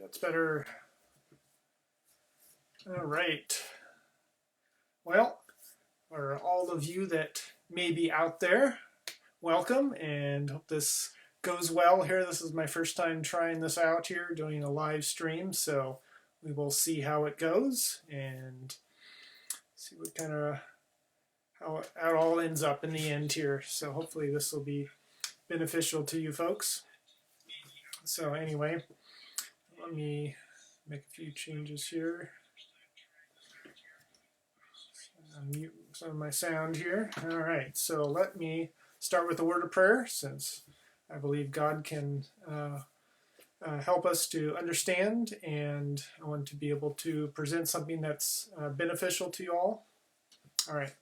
That's better. All right. Well, for all of you that may be out there, welcome, and hope this goes well here. This is my first time trying this out here, doing a live stream, so we will see how it goes and see what kind of how it all ends up in the end here. So hopefully this will be beneficial to you folks. So anyway, let me make a few changes here. Mute some of my sound here. All right, so let me start with a word of prayer, since I believe God can help us to understand, and I want to be able to present something that's beneficial to you all. All right.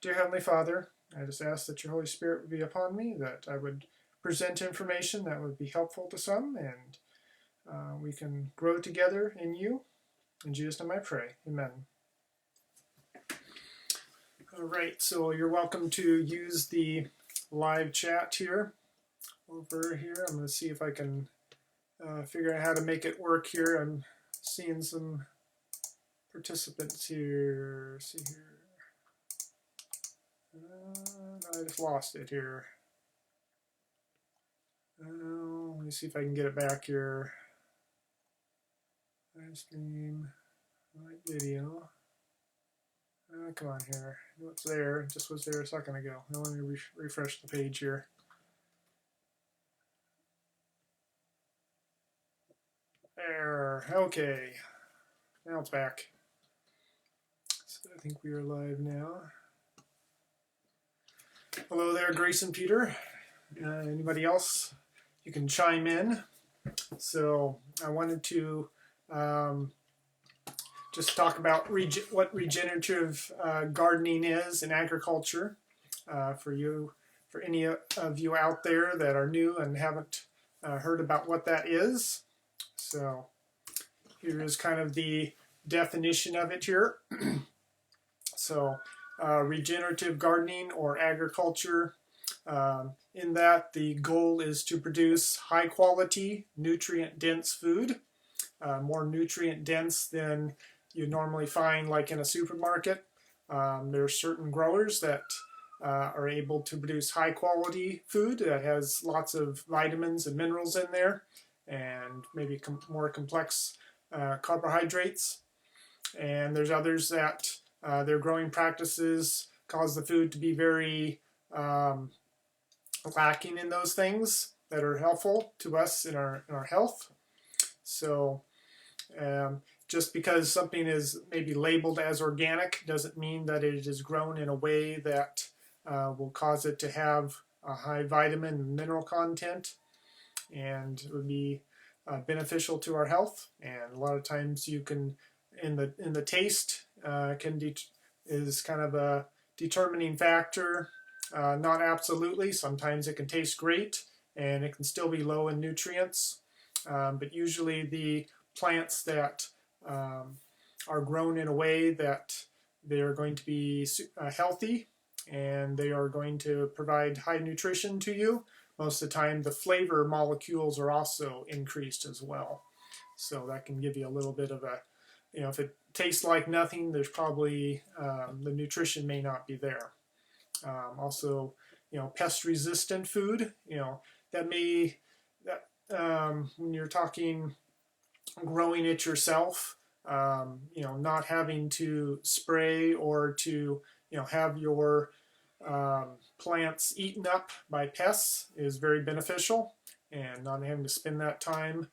Dear Heavenly Father, I just ask that your Holy Spirit would be upon me, that I would present information that would be helpful to some, and we can grow together in you. In Jesus' name I pray. Amen. All right, so you're welcome to use the live chat here. Over here, I'm going to see if I can figure out how to make it work here. I'm seeing some participants here. Let's see here. I just lost it here. Let me see if I can get it back here. Live stream, live video. Come on here. What's there? It just was there a second ago. Now let me refresh the page here. There. Okay. Now it's back. So I think we are live now. Hello there, Grace and Peter. Anybody else? You can chime in. So I wanted to just talk about what regenerative gardening is in agriculture for any of you out there that are new and haven't heard about what that is. So here is kind of the definition of it here. So regenerative gardening or agriculture, in that the goal is to produce high quality, nutrient dense food, more nutrient dense than you normally find like in a supermarket. There are certain growers that are able to produce high quality food that has lots of vitamins and minerals in there, and maybe more complex carbohydrates. And there's others that their growing practices cause the food to be very lacking in those things that are helpful to us in our health. So just because something is maybe labeled as organic doesn't mean that it is grown in a way that will cause it to have a high vitamin and mineral content, and it would be beneficial to our health. And a lot of times you can, in the taste, is kind of a determining factor. Not absolutely. Sometimes it can taste great and it can still be low in nutrients, but usually the plants that are grown in a way that they are going to be healthy and they are going to provide high nutrition to you. Most of the time the flavor molecules are also increased as well. So that can give you a little bit of a, if it tastes like nothing, there's probably the nutrition may not be there. Also, pest resistant food, that may, when you're talking growing it yourself, not having to spray or to, have your plants eaten up by pests is very beneficial, and not having to spend that time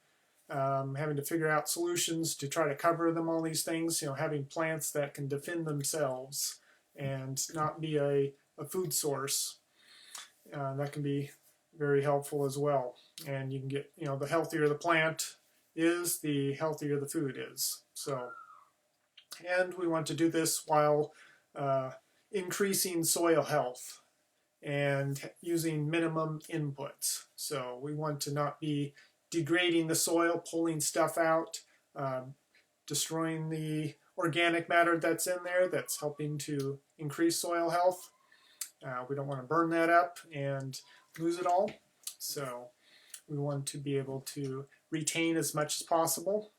having to figure out solutions to try to cover them, all these things, having plants that can defend themselves and not be a food source, that can be very helpful as well. And you can get, the healthier the plant is, the healthier the food is. So, and we want to do this while increasing soil health and using minimum inputs. So we want to not be degrading the soil, pulling stuff out, destroying the organic matter that's in there that's helping to increase soil health. We don't want to burn that up and lose it all. So we want to be able to retain as much as possible,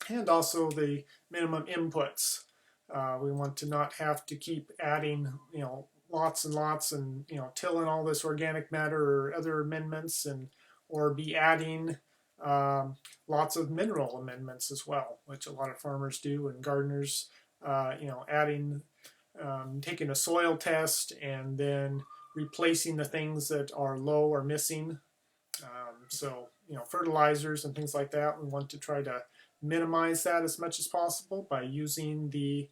and also the minimum inputs. We want to not have to keep adding, lots and lots and, tilling all this organic matter or other amendments, and or be adding lots of mineral amendments as well, which a lot of farmers do and gardeners, adding, taking a soil test and then replacing the things that are low or missing. So, fertilizers and things like that, we want to try to minimize that as much as possible by using the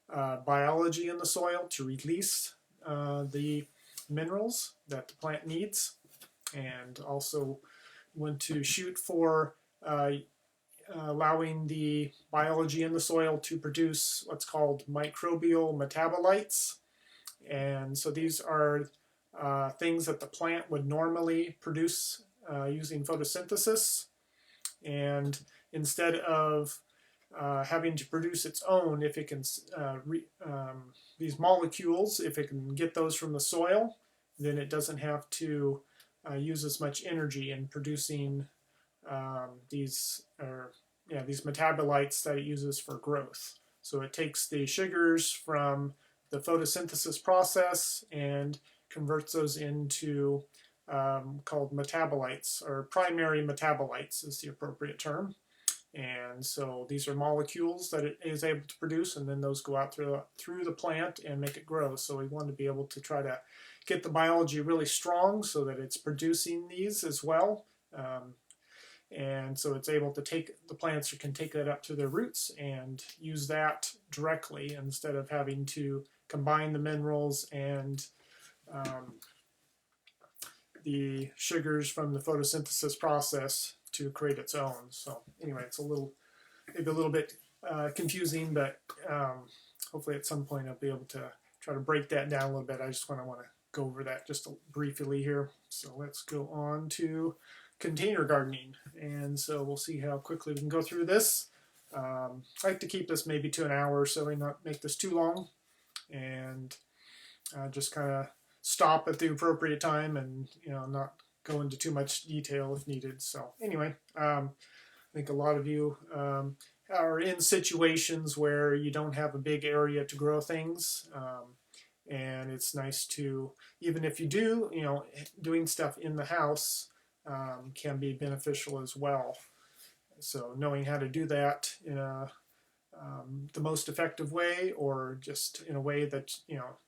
biology in the soil to release the minerals that the plant needs, and also want to shoot for allowing the biology in the soil to produce what's called microbial metabolites. And so these are things that the plant would normally produce using photosynthesis. And instead of having to produce its own, if it can, these molecules, if it can get those from the soil, then it doesn't have to use as much energy in producing these metabolites that it uses for growth. So it takes the sugars from the photosynthesis process and converts those into called metabolites, or primary metabolites is the appropriate term. And so these are molecules that it is able to produce, and then those go out through the plant and make it grow. So we want to be able to try to get the biology really strong so that it's producing these as well. And so it's able to take, the plants can take that up to their roots and use that directly instead of having to combine the minerals and the sugars from the photosynthesis process to create its own. So anyway, it's maybe a little bit confusing, but hopefully at some point I'll be able to try to break that down a little bit. I just want to go over that just briefly here. So let's go on to container gardening, and so we'll see how quickly we can go through this. I like to keep this maybe to an hour, so we not make this too long, and just kind of stop at the appropriate time, and not go into too much detail if needed. So anyway, I think a lot of you are in situations where you don't have a big area to grow things, and it's nice to, even if you do, doing stuff in the house can be beneficial as well. So knowing how to do that in the most effective way, or just in a way that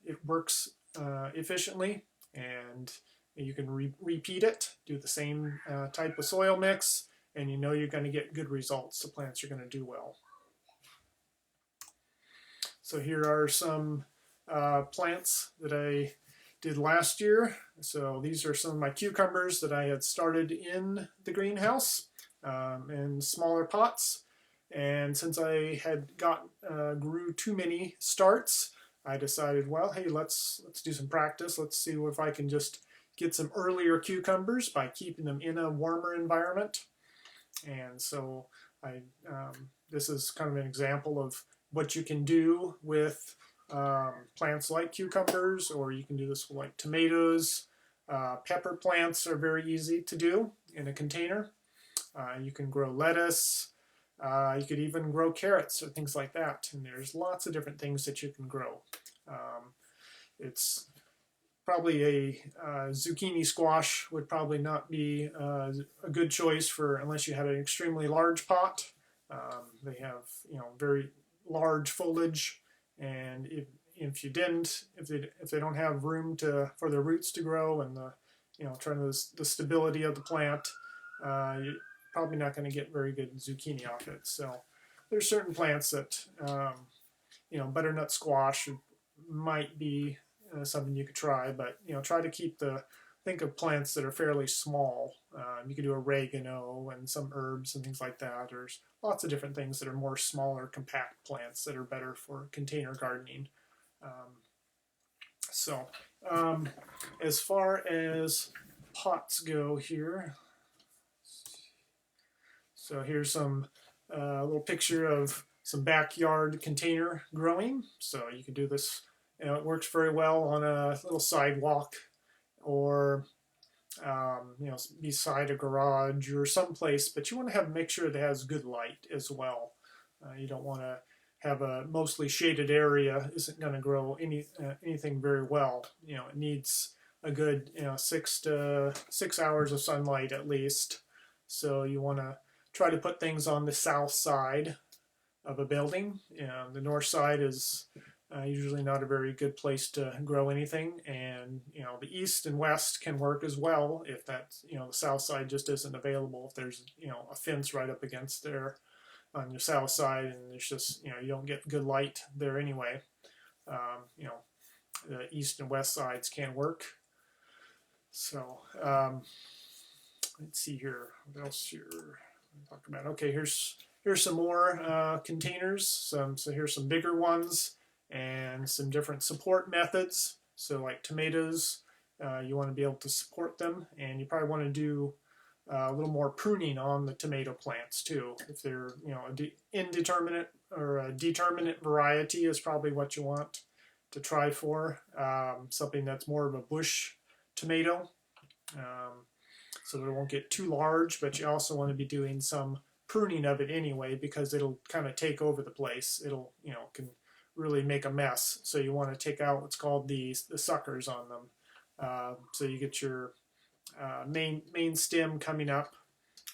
it works efficiently, and you can repeat it, do the same type of soil mix, and you're going to get good results. The plants are going to do well. So here are some plants that I did last year. So these are some of my cucumbers that I had started in the greenhouse in smaller pots. And since I had grew too many starts, I decided, well, hey, let's do some practice. Let's see if I can just get some earlier cucumbers by keeping them in a warmer environment. And so this is kind of an example of what you can do with plants like cucumbers, or you can do this with like tomatoes. Pepper plants are very easy to do in a container. You can grow lettuce. You could even grow carrots or things like that. And there's lots of different things that you can grow. It's probably a zucchini squash would probably not be a good choice unless you had an extremely large pot. They have very large foliage, and if they don't have room for the roots to grow, and the stability of the plant, you're probably not going to get very good zucchini off it. So there's certain plants that butternut squash might be something you could try, but try to think of plants that are fairly small. You could do oregano and some herbs and things like that. There's lots of different things that are more smaller, compact plants that are better for container gardening. As far as pots go here, so here's some little picture of some backyard container growing. So you can do this. It works very well on a little sidewalk, or you know, beside a garage or someplace, but you want to have make sure it has good light as well. You don't want to have a mostly shaded area. Isn't going to grow anything very well. You know, it needs a good 6 hours of sunlight at least. So you want to try to put things on the south side of a building. The north side is usually not a very good place to grow anything, and the east and west can work as well if that's the south side just isn't available. If there's a fence right up against there on your south side, and there's just you don't get good light there anyway. The east and west sides can work. So let's see here. What else here? Talk about. Okay, here's some more containers. So here's some bigger ones and some different support methods. So like tomatoes, you want to be able to support them, and you probably want to do a little more pruning on the tomato plants too. If they're indeterminate or a determinate variety is probably what you want to try for. Something that's more of a bush tomato, so it won't get too large, but you also want to be doing some pruning of it anyway, because it'll kind of take over the place. It'll can really make a mess. So you want to take out what's called the suckers on them. So you get your main stem coming up,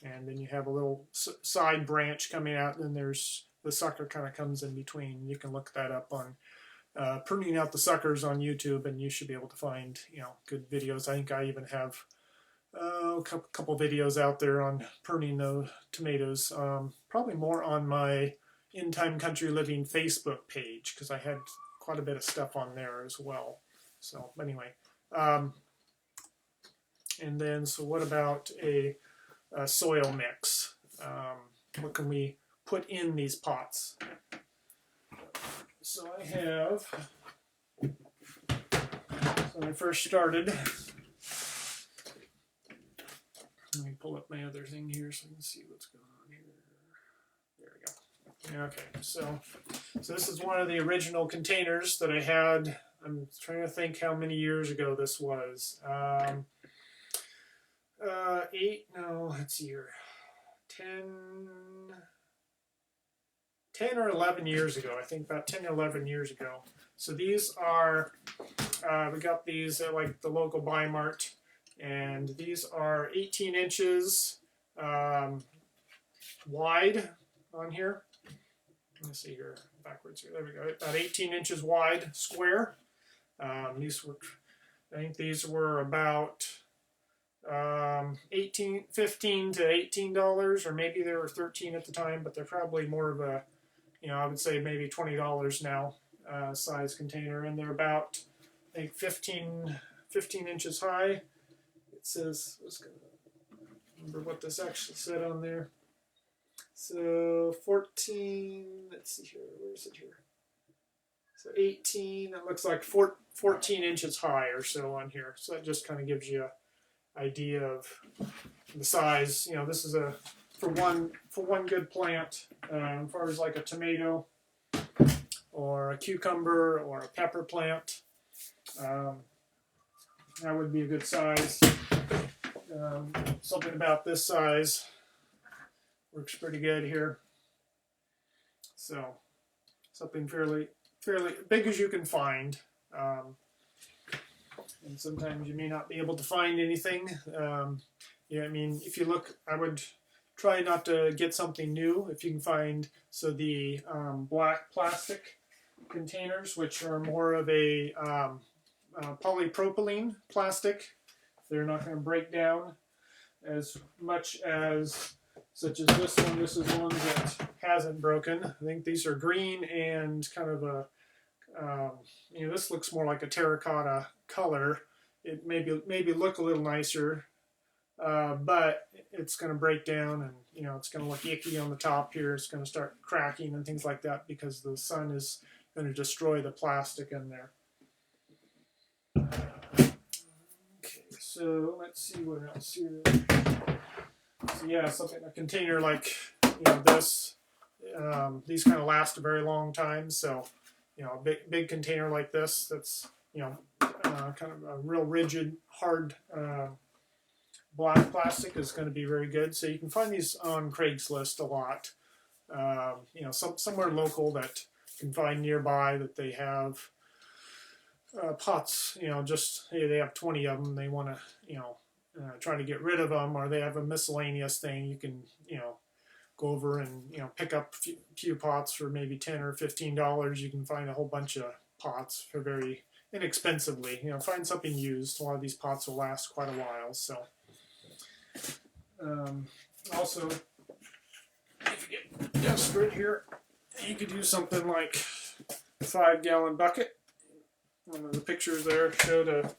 and then you have a little side branch coming out, and then there's the sucker kind of comes in between. You can look that up on pruning out the suckers on YouTube, and you should be able to find good videos. I think I even have a couple videos out there on pruning the tomatoes. Probably more on my In Time Country Living Facebook page, because I had quite a bit of stuff on there as well. So anyway, and then so what about a soil mix? What can we put in these pots? So I have, so when I first started, let me pull up my other thing here so I can see what's going on here. There we go. Okay, so this is one of the original containers that I had. I'm trying to think how many years ago this was. 10 or 11 years ago. I think about 10 or 11 years ago. So these are, we got these at like the local Buy Mart, and these are 18 inches wide on here. Let me see here, backwards here. There we go. About 18 inches wide, square. These were, I think these were about $15 to $18, or maybe they were $13 at the time, but they're probably more of a, I would say maybe $20 now size container, and they're about, I think 15 inches high. It says, I was going to remember what this actually said on there. So 14, let's see here, where is it here? So 18, it looks like 14 inches high or so on here. So that just kind of gives you an idea of the size. This is for one good plant. As far as like a tomato or a cucumber or a pepper plant, that would be a good size. Something about this size works pretty good here. So something fairly big as you can find. And sometimes you may not be able to find anything. If you look, I would try not to get something new if you can find. So the black plastic containers, which are more of a polypropylene plastic, they're not going to break down as much as, such as this one. This is one that hasn't broken. I think these are green and kind of a, this looks more like a terracotta color. It maybe look a little nicer, but it's going to break down, and it's going to look icky on the top here. It's going to start cracking and things like that because the sun is going to destroy the plastic in there. Okay, so let's see what else here. So yeah, a container like this. These kind of last a very long time. So a big container like this, that's kind of a real rigid, hard black plastic is going to be very good. So you can find these on Craigslist a lot. You know, somewhere local that you can find nearby that they have pots. You know, just hey, they have 20 of them. They want to, you know, try to get rid of them, or they have a miscellaneous thing. You can, you know, go over and, you know, pick up a few pots for maybe $10 or $15. You can find a whole bunch of pots for very inexpensively. You know, find something used. A lot of these pots will last quite a while. So, also, if you get desperate here, you could use something like a 5-gallon bucket. One of the pictures there showed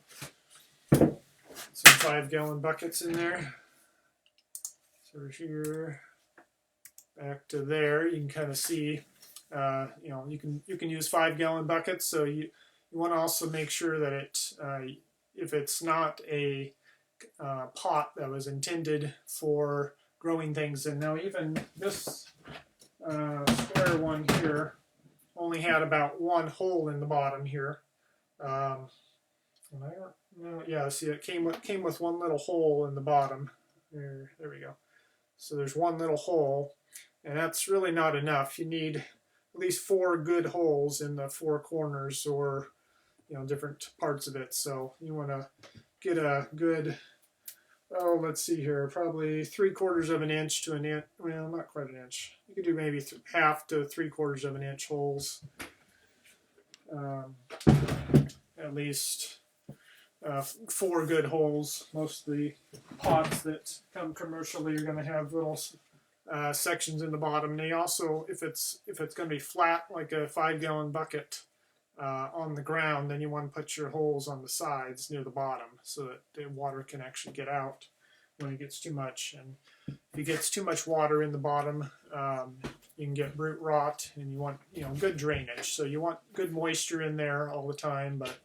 some 5-gallon buckets in there. So here, back to there, you can kind of see. You know, you can use 5-gallon buckets. So you want to also make sure that it, if it's not a pot that was intended for growing things. And now even this square one here only had about one hole in the bottom here. And I don't know, yeah, see it came with one little hole in the bottom. There we go. So there's one little hole, and that's really not enough. You need at least 4 good holes in the 4 corners, or, you know, different parts of it. So you want to get a good, oh, let's see here, probably 3/4 of an inch to an inch. Well, not quite an inch. You could do maybe half to 3/4 of an inch holes. At least 4 good holes. Most of the pots that come commercially are going to have little sections in the bottom. They also, if it's going to be flat like a 5-gallon bucket on the ground, then you want to put your holes on the sides near the bottom so that the water can actually get out when it gets too much. And if it gets too much water in the bottom, you can get root rot, and you want, you know, good drainage. So you want good moisture in there all the time, but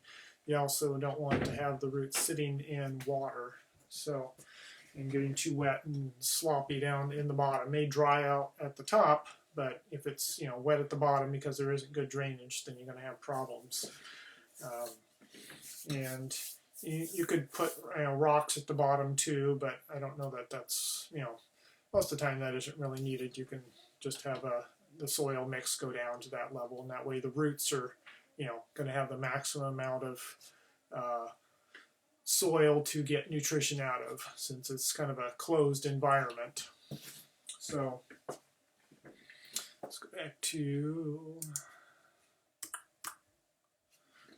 you also don't want to have the roots sitting in water, so, and getting too wet and sloppy down in the bottom. It may dry out at the top, but if it's, you know, wet at the bottom because there isn't good drainage, then you're going to have problems. And you could put, you know, rocks at the bottom too, but I don't know that that's, you know, most of the time that isn't really needed. You can just have the soil mix go down to that level, and that way the roots are, you know, going to have the maximum amount of soil to get nutrition out of, since it's kind of a closed environment. So let's go back to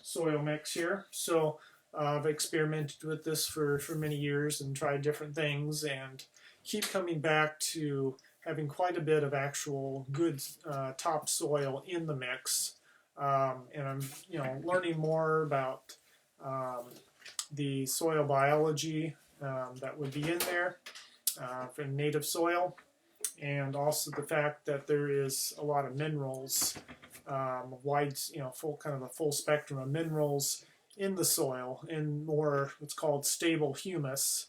soil mix here. So I've experimented with this for many years and tried different things, and keep coming back to having quite a bit of actual good topsoil in the mix. And I'm, you know, learning more about the soil biology that would be in there for native soil, and also the fact that there is a lot of minerals, wide, you know, kind of a full spectrum of minerals in the soil, in more what's called stable humus,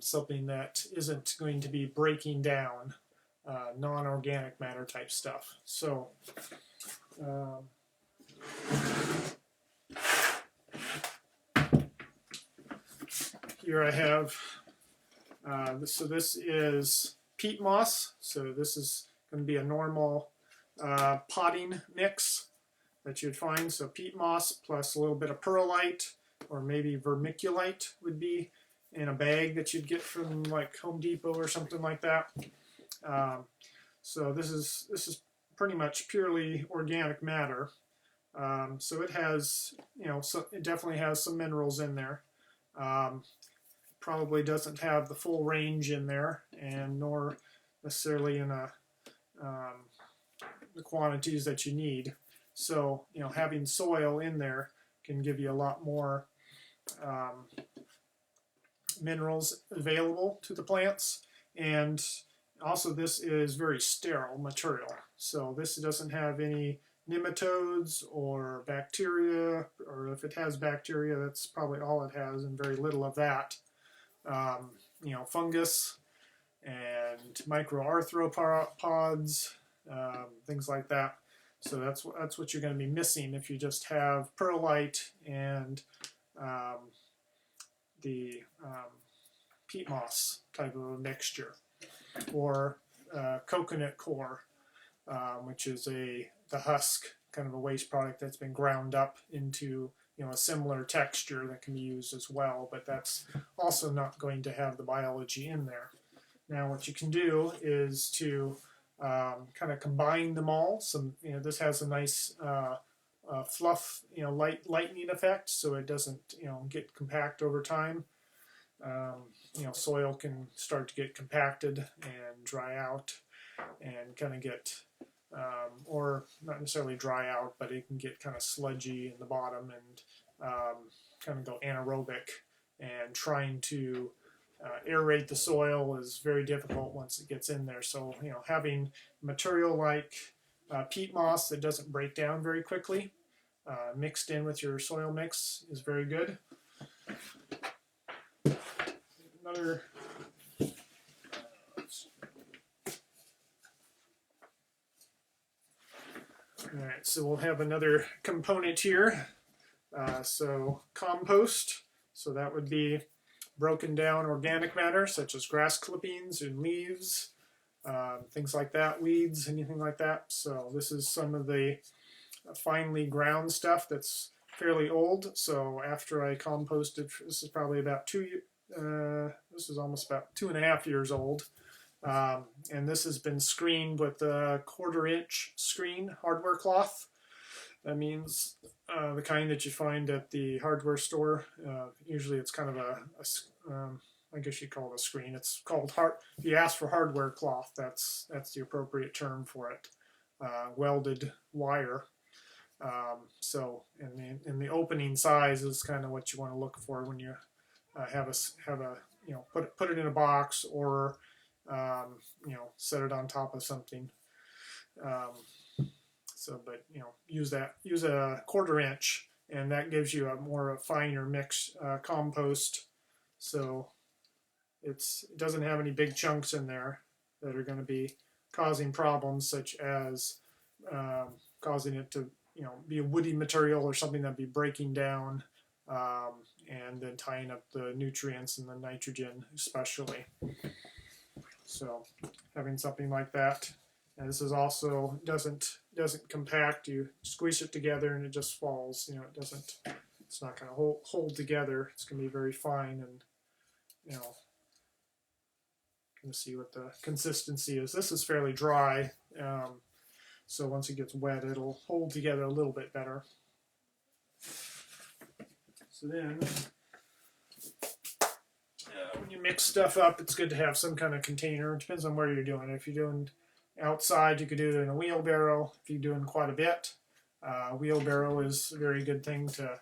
something that isn't going to be breaking down non-organic matter type stuff. So here I have, so this is peat moss. So this is going to be a normal potting mix that you'd find. So peat moss plus a little bit of perlite, or maybe vermiculite would be in a bag that you'd get from like Home Depot or something like that. So this is pretty much purely organic matter. So it has, you know, so it definitely has some minerals in there. Probably doesn't have the full range in there, and nor necessarily in the quantities that you need. So, you know, having soil in there can give you a lot more minerals available to the plants. And also, this is very sterile material. So this doesn't have any nematodes or bacteria, or if it has bacteria, that's probably all it has, and very little of that. You know, fungus and microarthropods, things like that. So that's what you're going to be missing if you just have perlite and the peat moss type of a mixture, or coconut coir, which is the husk, kind of a waste product that's been ground up into a similar texture that can be used as well, but that's also not going to have the biology in there. Now what you can do is to kind of combine them all. This has a nice fluff, lightening effect, so it doesn't get compact over time. Soil can start to get compacted and dry out and kind of get, or not necessarily dry out, but it can get kind of sludgy in the bottom and kind of go anaerobic. And trying to aerate the soil is very difficult once it gets in there. So, having material like peat moss that doesn't break down very quickly mixed in with your soil mix is very good. Another all right, so we'll have another component here. So compost, so that would be broken down organic matter such as grass clippings and leaves, things like that, weeds, anything like that. So this is some of the finely ground stuff that's fairly old. So after I composted, this is probably about this is almost about 2.5 years old. And this has been screened with a 1/4-inch screen hardware cloth. That means the kind that you find at the hardware store. Usually it's kind of I guess you call it a screen. It's called if you ask for hardware cloth, that's the appropriate term for it. Welded wire. So in the opening size is kind of what you want to look for when you have a put it in a box or set it on top of something. But use a 1/4-inch, and that gives you a finer mix compost. So it doesn't have any big chunks in there that are going to be causing problems, such as causing it to be a woody material or something that'd be breaking down and then tying up the nutrients and the nitrogen especially. So having something like that. And this is also doesn't compact. You squeeze it together and it just falls. It's not going to hold together. It's going to be very fine, and going to see what the consistency is. This is fairly dry, so once it gets wet, it'll hold together a little bit better. So then, when you mix stuff up, it's good to have some kind of container. It depends on where you're doing it. If you're doing outside, you could do it in a wheelbarrow. If you're doing quite a bit, wheelbarrow is a very good thing to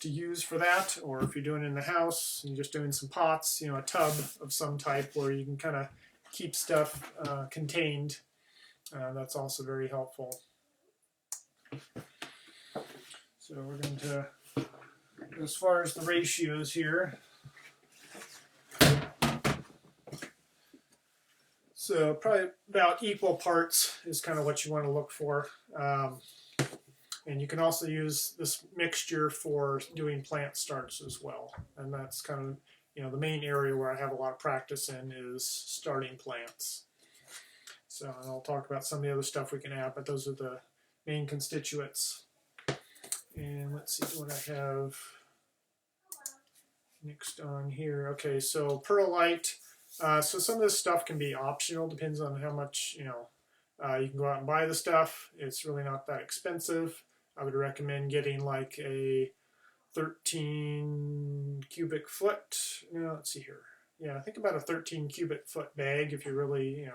use for that. Or if you're doing it in the house and you're just doing some pots, a tub of some type where you can kind of keep stuff contained. That's also very helpful. So we're going to, as far as the ratios here, so probably about equal parts is kind of what you want to look for. And you can also use this mixture for doing plant starts as well. And that's kind of, the main area where I have a lot of practice in is starting plants. So, and I'll talk about some of the other stuff we can add, but those are the main constituents. And let's see what I have next on here. Okay, so perlite. So some of this stuff can be optional, depends on how much, you can go out and buy the stuff. It's really not that expensive. I would recommend getting like a 13 cubic foot, let's see here. Yeah, I think about a 13 cubic foot bag if you're really,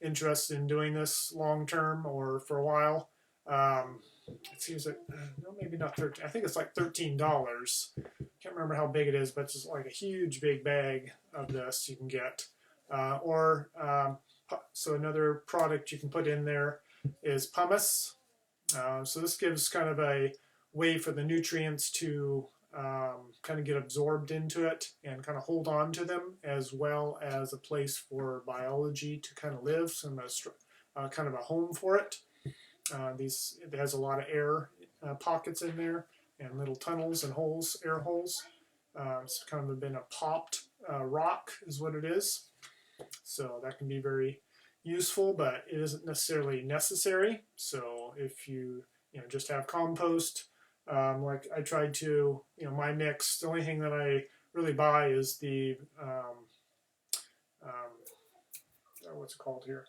interested in doing this long term or for a while. It seems like, no, maybe not 13. I think it's like $13. Can't remember how big it is, but it's just like a huge big bag of this you can get. So another product you can put in there is pumice. So this gives kind of a way for the nutrients to kind of get absorbed into it and kind of hold on to them, as well as a place for biology to kind of live, some kind of a home for it. It has a lot of air pockets in there and little tunnels and holes, air holes. It's kind of been a popped rock is what it is. So that can be very useful, but it isn't necessarily necessary. So if you just have compost, like I tried to, my mix, the only thing that I really buy is the what's it called here?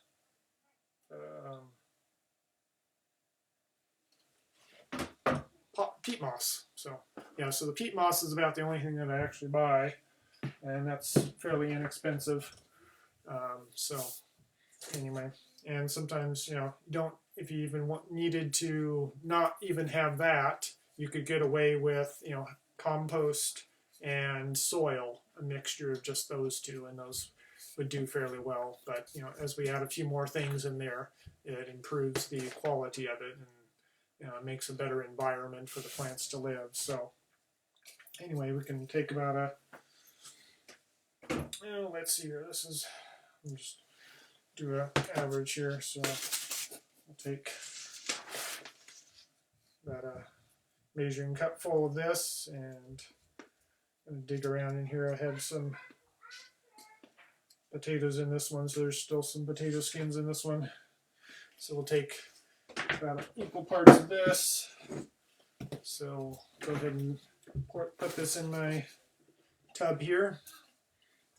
Peat moss. So yeah, so the peat moss is about the only thing that I actually buy, and that's fairly inexpensive. So anyway, and sometimes don't, if you even needed to not even have that, you could get away with compost and soil, a mixture of just those two, and those would do fairly well. But as we add a few more things in there, it improves the quality of it, and it makes a better environment for the plants to live. So anyway, we can take about let's see here. This is, I'll just do an average here. So I'll take about a measuring cup full of this, and I'm going to dig around in here. I had some potatoes in this one, so there's still some potato skins in this one. So we'll take about equal parts of this. So go ahead and put this in my tub here.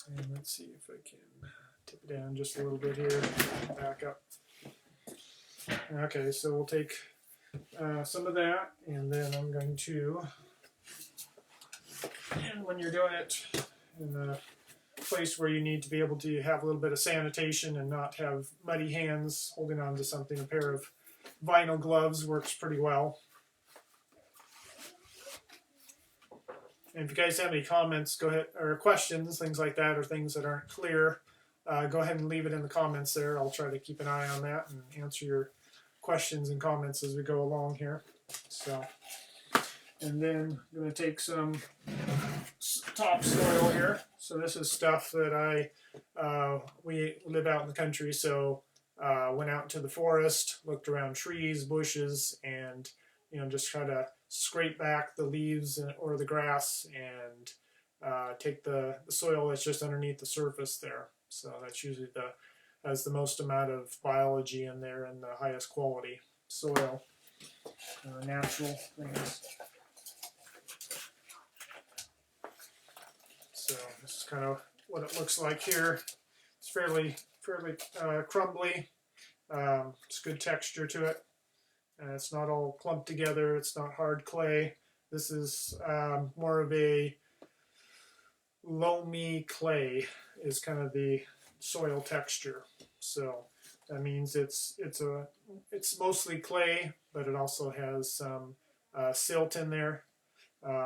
And let's see if I can tip it down just a little bit here. Back up. Okay, so we'll take some of that, and then I'm going to, and when you're doing it in a place where you need to be able to have a little bit of sanitation and not have muddy hands holding on to something, a pair of vinyl gloves works pretty well. And if you guys have any comments, go ahead, or questions, things like that, or things that aren't clear, go ahead and leave it in the comments there. I'll try to keep an eye on that and answer your questions and comments as we go along here. So, and then I'm going to take some topsoil here. So this is stuff that we live out in the country, so went out into the forest, looked around trees, bushes, and just try to scrape back the leaves or the grass and take the soil that's just underneath the surface there. So that's usually has the most amount of biology in there and the highest quality soil, natural things. So this is kind of what it looks like here. It's fairly crumbly. It's good texture to it. It's not all clumped together. It's not hard clay. This is more of a loamy clay is kind of the soil texture. So that means it's mostly clay, but it also has some silt in there,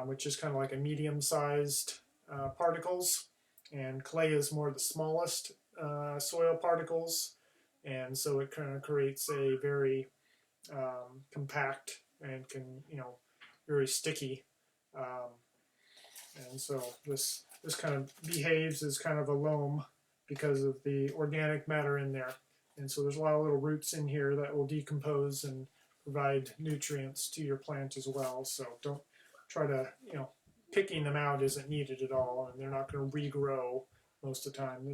which is kind of like a medium-sized particles, and clay is more the smallest soil particles, and so it kind of creates a very compact and very sticky, and so this kind of behaves as kind of a loam because of the organic matter in there, and so there's a lot of little roots in here that will decompose and provide nutrients to your plant as well. So don't try to picking them out isn't needed at all, and they're not going to regrow most of the time.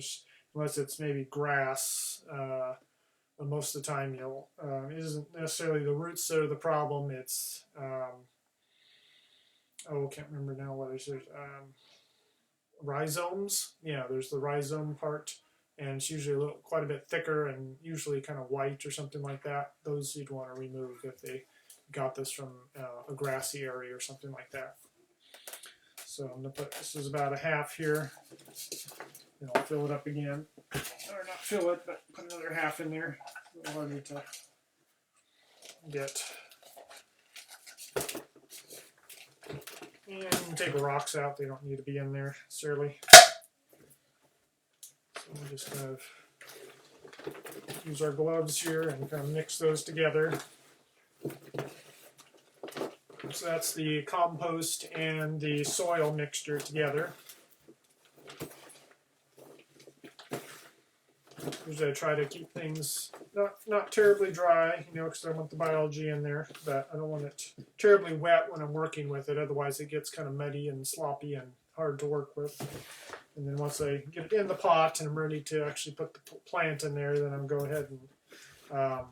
Unless it's maybe grass. But most of the time, it isn't necessarily the roots that are the problem. It's I can't remember now what it is. Rhizomes. Yeah, there's the rhizome part, and it's usually quite a bit thicker and usually kind of white or something like that. Those you'd want to remove if they got this from a grassy area or something like that. So I'm going to put, this is about a half here, and I'll fill it up again. Or not fill it, but put another half in there. A little harder to get. And take the rocks out, they don't need to be in there necessarily. So we'll just kind of use our gloves here and kind of mix those together. So that's the compost and the soil mixture together. Usually I try to keep things not terribly dry, because I want the biology in there, but I don't want it terribly wet when I'm working with it, otherwise it gets kind of muddy and sloppy and hard to work with. And then once I get it in the pot and I'm ready to actually put the plant in there, then I'll go ahead and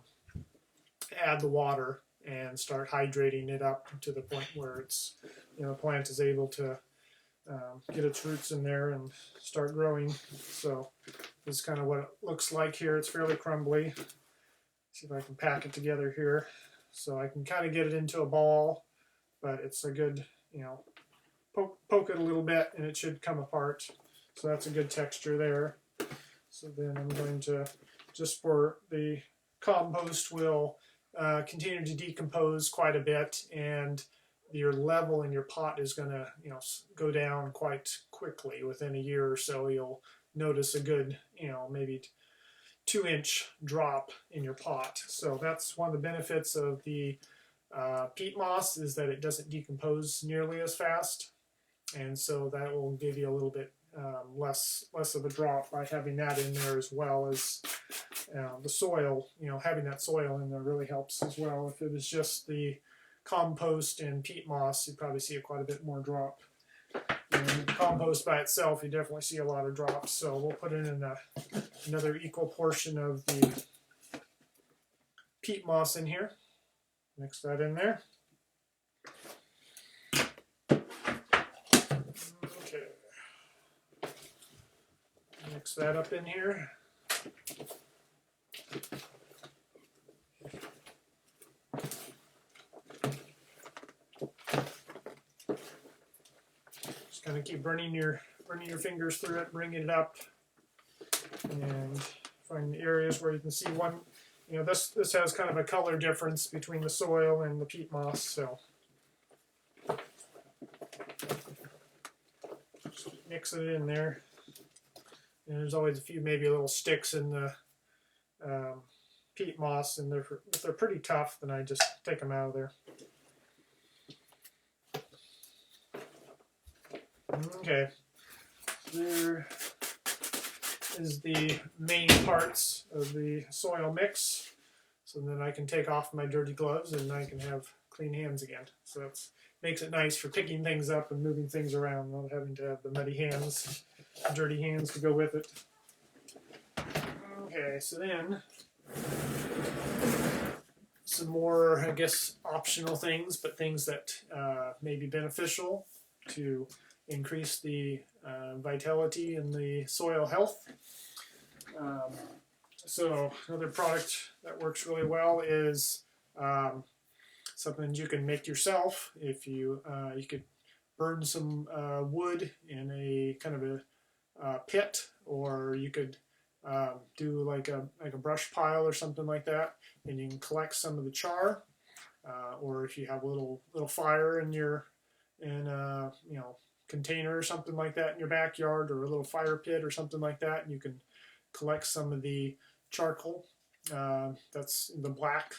add the water and start hydrating it up to the point where it's, the plant is able to get its roots in there and start growing. So this is kind of what it looks like here. It's fairly crumbly. See if I can pack it together here. So I can kind of get it into a ball, but it's a good, poke it a little bit and it should come apart. So that's a good texture there. So then I'm going to, just for the compost will continue to decompose quite a bit, and your level in your pot is going to go down quite quickly. Within a year or so you'll notice a good maybe 2-inch drop in your pot. So that's one of the benefits of the peat moss, is that it doesn't decompose nearly as fast, and so that will give you a little bit less of a drop by having that in there, as well as the soil. Having that soil in there really helps as well. If it was just the compost and peat moss, you'd probably see quite a bit more drop. And compost by itself, you definitely see a lot of drops. So we'll put in another equal portion of the peat moss in here. Mix that in there. Okay. Mix that up in here. Just kind of keep running your fingers through it, bringing it up, and find the areas where you can see one. This has kind of a color difference between the soil and the peat moss, so just mix it in there. And there's always a few maybe little sticks in the peat moss, and if they're pretty tough, then I just take them out of there. Okay, there is the main parts of the soil mix. So then I can take off my dirty gloves and I can have clean hands again. So that makes it nice for picking things up and moving things around, not having to have the muddy hands, dirty hands to go with it. Okay, so then some more, I guess, optional things, but things that may be beneficial to increase the vitality and the soil health. So another product that works really well is something you can make yourself. If you could burn some wood in a kind of a pit, or you could do like a brush pile or something like that, and you can collect some of the char, or if you have a little fire in your container or something like that in your backyard, or a little fire pit or something like that, and you can collect some of the charcoal that's the black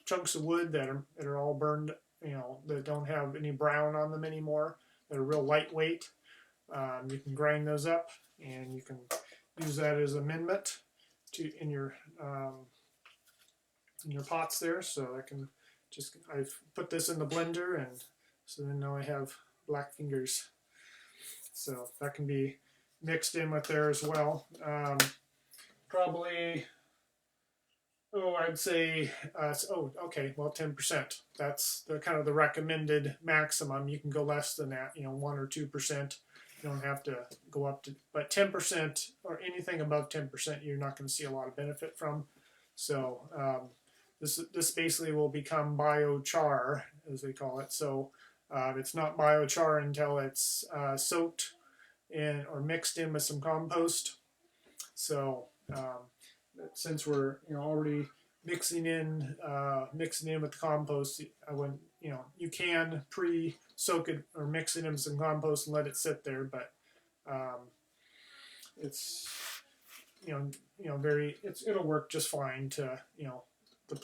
chunks of wood that are all burned, that don't have any brown on them anymore, that are real lightweight. You can grind those up, and you can use that as amendment in your pots there. So I've put this in the blender, and so then now I have black fingers. So that can be mixed in with there as well. Probably, I'd say, okay, well, 10%. That's the kind of the recommended maximum. You can go less than that, 1 or 2%. You don't have to go up to, but 10% or anything above 10%, you're not going to see a lot of benefit from. So this basically will become biochar, as they call it. So it's not biochar until it's soaked in or mixed in with some compost. So since we're already mixing in with the compost, you can pre-soak it or mix it in some compost and let it sit there, but it's it'll work just fine to the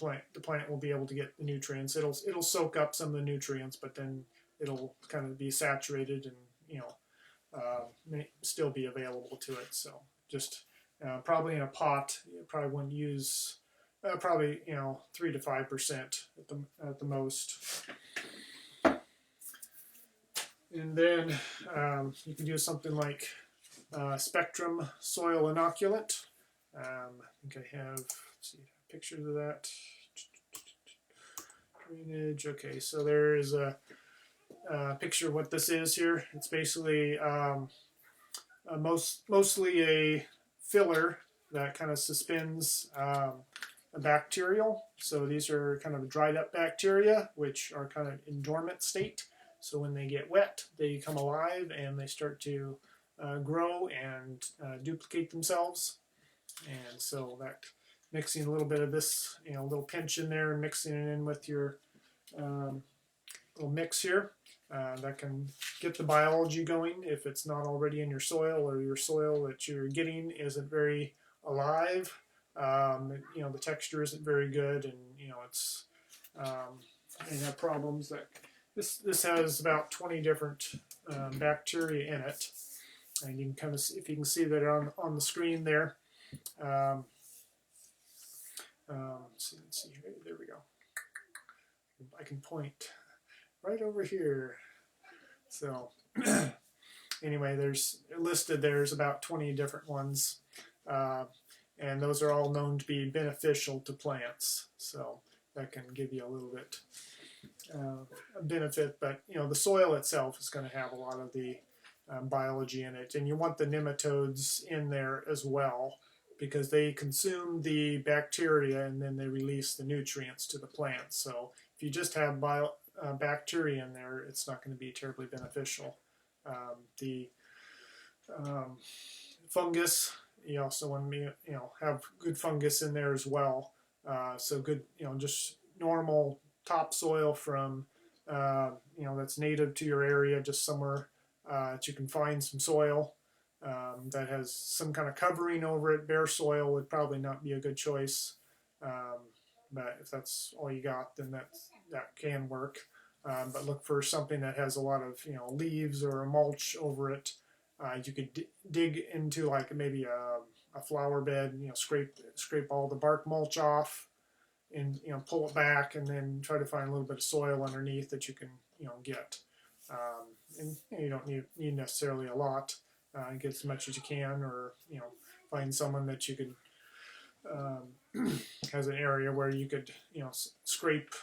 plant will be able to get the nutrients. It'll soak up some of the nutrients, but then it'll kind of be saturated and may still be available to it. So just probably in a pot, you probably wouldn't use 3 to 5% at the most. And then you can do something like Spectrum Soil Inoculant. I think I have, let's see, pictures of that. Drainage. Okay, so there is a picture of what this is here. It's basically mostly a filler that kind of suspends a bacterial. So these are kind of dried up bacteria, which are kind of in dormant state. So when they get wet, they come alive and they start to grow and duplicate themselves. And so that mixing a little bit of this, a little pinch in there and mixing it in with your little mix here, that can get the biology going if it's not already in your soil, or your soil that you're getting isn't very alive. The texture isn't very good, and it's you have problems. That this has about 20 different bacteria in it, and you can kind of see, if you can see that on the screen there. Let's see, there we go. I can point right over here. So anyway, there's about 20 different ones, and those are all known to be beneficial to plants. So that can give you a little bit a benefit, but the soil itself is going to have a lot of the biology in it, and you want the nematodes in there as well, because they consume the bacteria and then they release the nutrients to the plants. So if you just have bacteria in there, it's not going to be terribly beneficial. The fungus, you also want to have good fungus in there as well. So good, just normal topsoil from that's native to your area, just somewhere that you can find some soil that has some kind of covering over it. Bare soil would probably not be a good choice, but if that's all you got, then that can work. But look for something that has a lot of leaves or a mulch over it. You could dig into like maybe a flower bed, scrape all the bark mulch off, and pull it back, and then try to find a little bit of soil underneath that you can get. And you don't need necessarily a lot. Get as much as you can, or find someone that you could has an area where you could scrape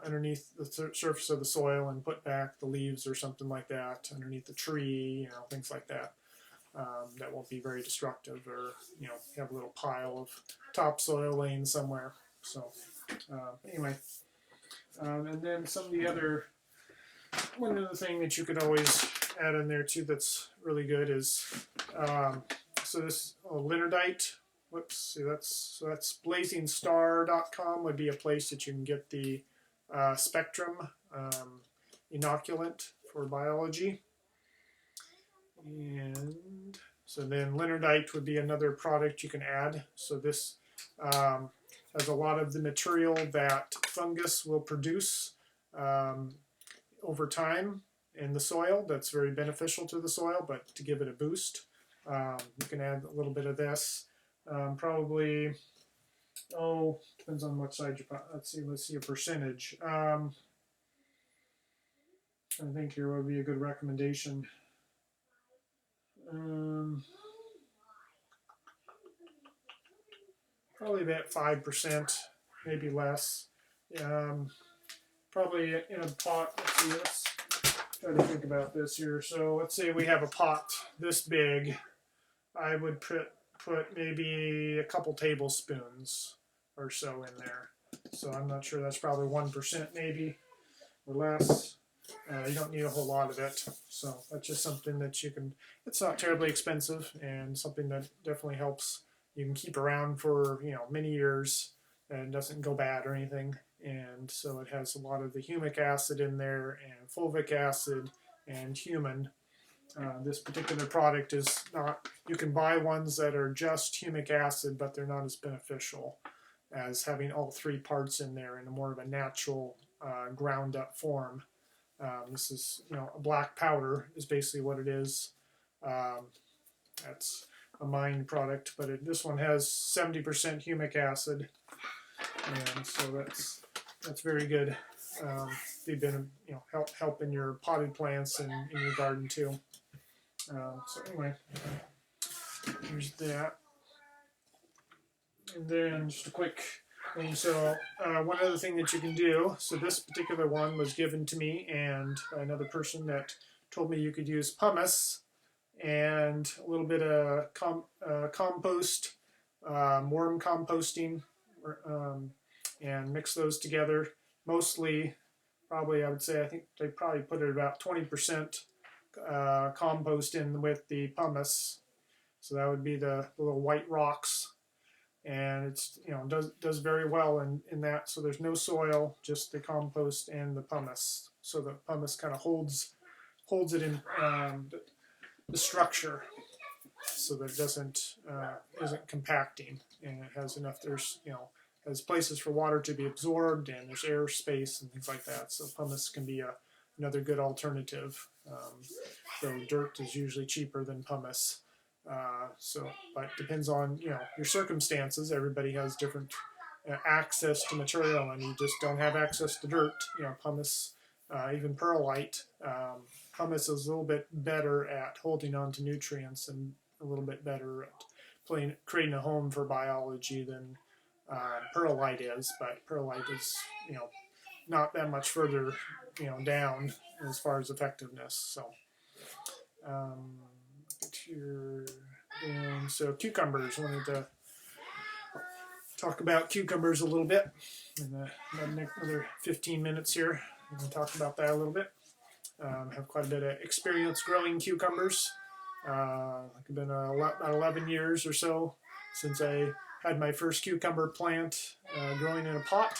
underneath the surface of the soil and put back the leaves or something like that underneath the tree, things like that. That won't be very destructive, or have a little pile of topsoil laying somewhere. So anyway, and then some of the other, one other thing that you could always add in there too that's really good is so this Linardite. Whoops, see that's BlazingStar.com would be a place that you can get the Spectrum inoculant for biology. And so then Linardite would be another product you can add. So this has a lot of the material that fungus will produce over time in the soil. That's very beneficial to the soil, but to give it a boost, you can add a little bit of this. Probably, depends on what side you put. Let's see a percentage. I think here would be a good recommendation. Probably about 5%, maybe less. Probably in a pot. Let's try to think about this here. So let's say we have a pot this big. I would put maybe a couple tablespoons or so in there. So I'm not sure, that's probably 1% maybe, or less. You don't need a whole lot of it. So that's just something that you can, it's not terribly expensive, and something that definitely helps. You can keep around for many years, and doesn't go bad or anything. And so it has a lot of the humic acid in there, and fulvic acid, and humin. This particular product is not, you can buy ones that are just humic acid, but they're not as beneficial as having all three parts in there in a more of a natural ground up form. This is, a black powder is basically what it is. That's a mined product, but this one has 70% humic acid, and so that's very good. they've been help in your potted plants and in your garden too. So anyway, here's that. And then just a quick thing. So one other thing that you can do. So this particular one was given to me and by another person that told me you could use pumice and a little bit of compost, worm composting, and mix those together. Mostly, probably I would say, I think they probably put it about 20% compost in with the pumice. So that would be the little white rocks. And it's does very well in that. So there's no soil, just the compost and the pumice. So the pumice kind of holds it in the structure, so that it isn't compacting, and it has enough. Has places for water to be absorbed, and there's air space and things like that. So pumice can be another good alternative. Though dirt is usually cheaper than pumice. But it depends on your circumstances. Everybody has different access to material, and you just don't have access to dirt. Pumice, even perlite. Pumice is a little bit better at holding on to nutrients and a little bit better at creating a home for biology than perlite is. But perlite is not that much further down as far as effectiveness. So. Here, and so cucumbers. I wanted to talk about cucumbers a little bit in another 15 minutes here. I'm going to talk about that a little bit. I have quite a bit of experience growing cucumbers. It's been about 11 years or so since I had my first cucumber plant growing in a pot.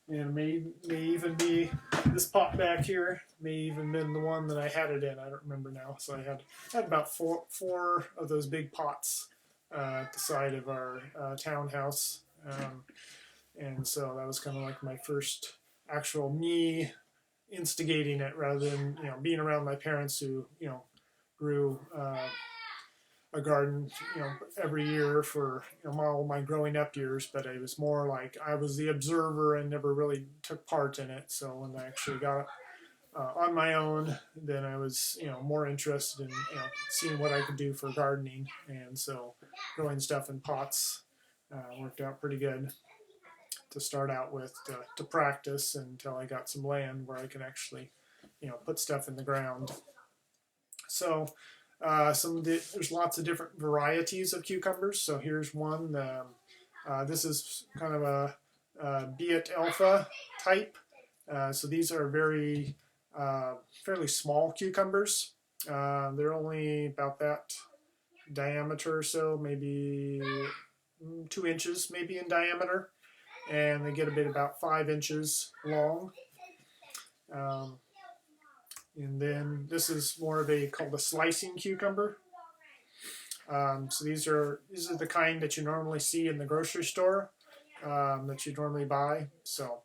And it may even be this pot back here, may even been the one that I had it in. I don't remember now. So I had about four of those big pots at the side of our townhouse. And so that was kind of like my first actual me instigating it, rather than being around my parents who grew a garden every year for all my growing up years. But it was more like I was the observer and never really took part in it. So when I actually got on my own, then I was more interested in seeing what I could do for gardening. And so growing stuff in pots worked out pretty good to start out with, to practice until I got some land where I could actually put stuff in the ground. So there's lots of different varieties of cucumbers. So here's one. This is kind of a Beat Alpha type. So these are fairly small cucumbers. They're only about that diameter or so, maybe 2 inches maybe in diameter, and they get about 5 inches long. And then this is more of called a slicing cucumber. So these are the kind that you normally see in the grocery store, that you normally buy. So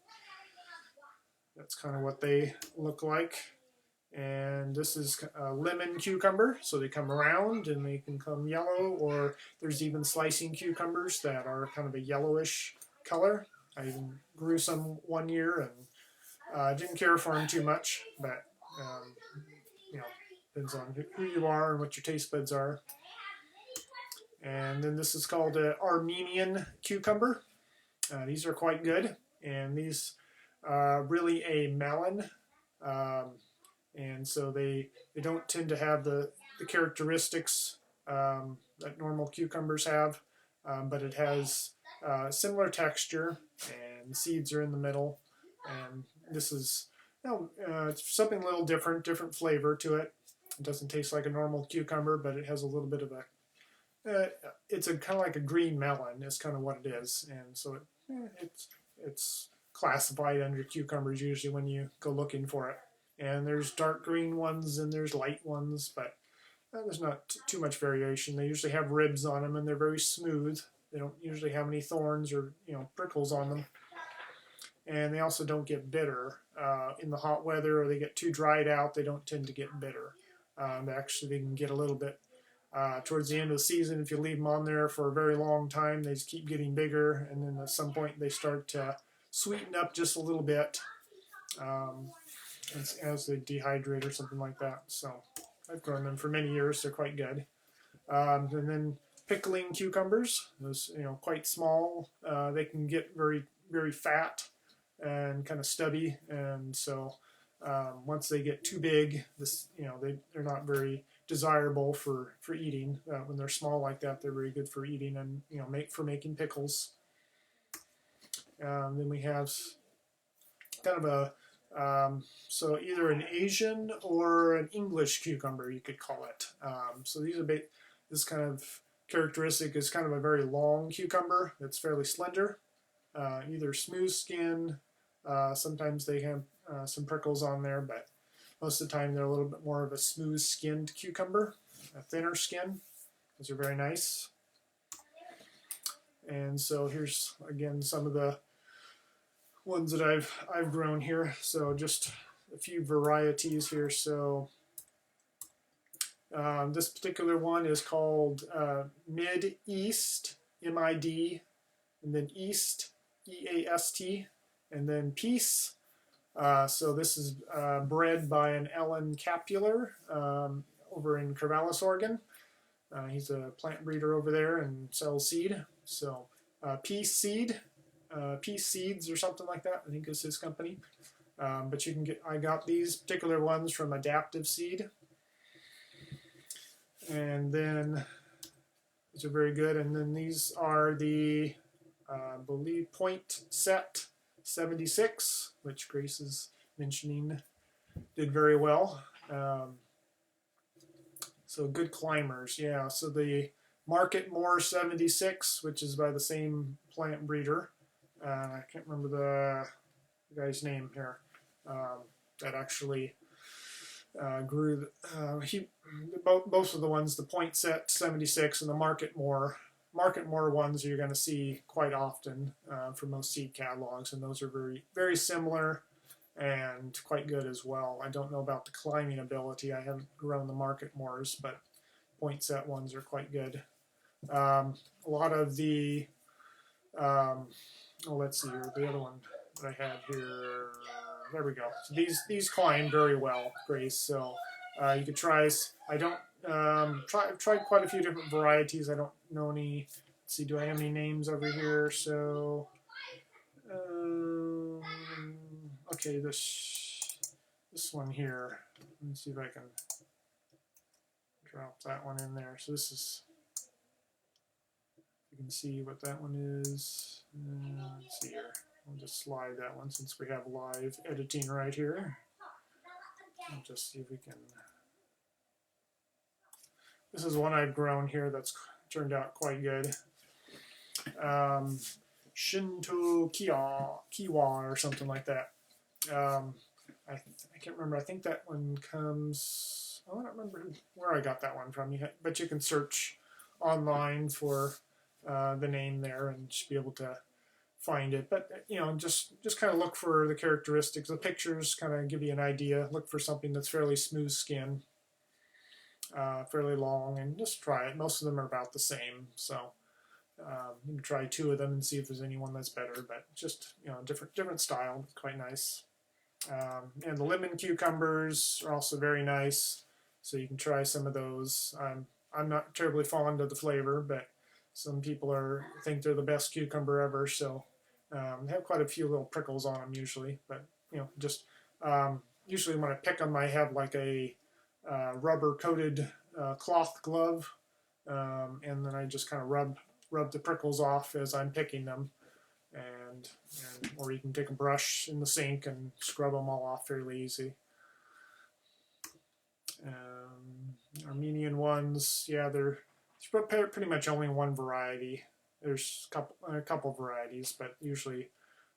that's kind of what they look like. And this is a lemon cucumber, so they come round and they can come yellow, or there's even slicing cucumbers that are kind of a yellowish color. I even grew some one year and didn't care for them too much, but depends on who you are and what your taste buds are. And then this is called an Armenian cucumber. These are quite good, and these are really a melon. And so they don't tend to have the characteristics that normal cucumbers have, but it has similar texture, and seeds are in the middle. And this is it's something a little different flavor to it. It doesn't taste like a normal cucumber, but it has a little bit of it's kind of like a green melon is kind of what it is. And so it's classified under cucumbers usually when you go looking for it. And there's dark green ones and there's light ones, but there's not too much variation. They usually have ribs on them, and they're very smooth. They don't usually have any thorns or prickles on them. And they also don't get bitter in the hot weather, or they get too dried out. They don't tend to get bitter. Actually, they can get a little bit towards the end of the season. If you leave them on there for a very long time, they just keep getting bigger, and then at some point they start to sweeten up just a little bit. as they dehydrate or something like that. So I've grown them for many years. They're quite good. And then pickling cucumbers, those quite small. They can get very fat and kind of stubby, and so once they get too big, they're not very desirable for eating. When they're small like that, they're very good for eating and making pickles. Then we have kind of a so either an Asian or an English cucumber, you could call it. So this kind of characteristic is kind of a very long cucumber that's fairly slender, either smooth skin. Sometimes they have some prickles on there, but most of the time they're a little bit more of a smooth skinned cucumber, a thinner skin. Those are very nice. And so here's again some of the ones that I've grown here. So just a few varieties here. So this particular one is called Mid East, MID, and then East, EAST, and then Peace. So this is bred by an Ellen Capular over in Corvallis, Oregon. He's a plant breeder over there and sells seed. So Peace Seed, Peace Seeds or something like that, I think is his company. But I got these particular ones from Adaptive Seed. And then these are very good. And then these are the, I believe, Point Set 76, which Grace is mentioning did very well. So good climbers, yeah. So the Market More 76, which is by the same plant breeder. I can't remember the guy's name here. That actually grew. Both of the ones, the Point Set 76 and the Market More ones, you're going to see quite often for most seed catalogs, and those are very similar and quite good as well. I don't know about the climbing ability. I haven't grown the Market Mores, but Point Set ones are quite good. A lot of the let's see here, the other one that I had here. There we go. So these climb very well, Grace. So you could try. I don't I've tried quite a few different varieties. I don't know any. Let's see, do I have any names over here? So okay, this one here. Let me see if I can drop that one in there. So this is. You can see what that one is. Let's see here. I'll just slide that one since we have live editing right here. I'll just see if we can. This is one I've grown here that's turned out quite good. Shinto Kiwa or something like that. I can't remember. I think that one comes. I don't remember where I got that one from. But you can search online for the name there and should be able to find it. But just kind of look for the characteristics. The pictures kind of give you an idea. Look for something that's fairly smooth skin, fairly long, and just try it. Most of them are about the same, so you can try 2 of them and see if there's any one that's better. But just different style, quite nice. And the lemon cucumbers are also very nice, so you can try some of those. I'm not terribly fond of the flavor, but some people think they're the best cucumber ever, so they have quite a few little prickles on them usually. But just usually when I pick them, I have like a rubber-coated cloth glove, and then I just kind of rub the prickles off as I'm picking them, or you can take a brush in the sink and scrub them all off fairly easy. Armenian ones, yeah, there's pretty much only one variety. There's a couple varieties, but usually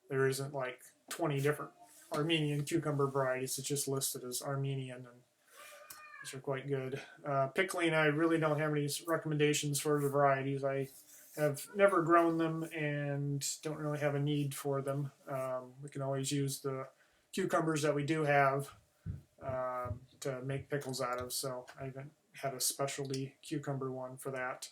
there isn't like 20 different Armenian cucumber varieties. It's just listed as Armenian, and these are quite good. Pickling, I really don't have any recommendations for the varieties. I have never grown them and don't really have a need for them. We can always use the cucumbers that we do have to make pickles out of, so I haven't had a specialty cucumber one for that.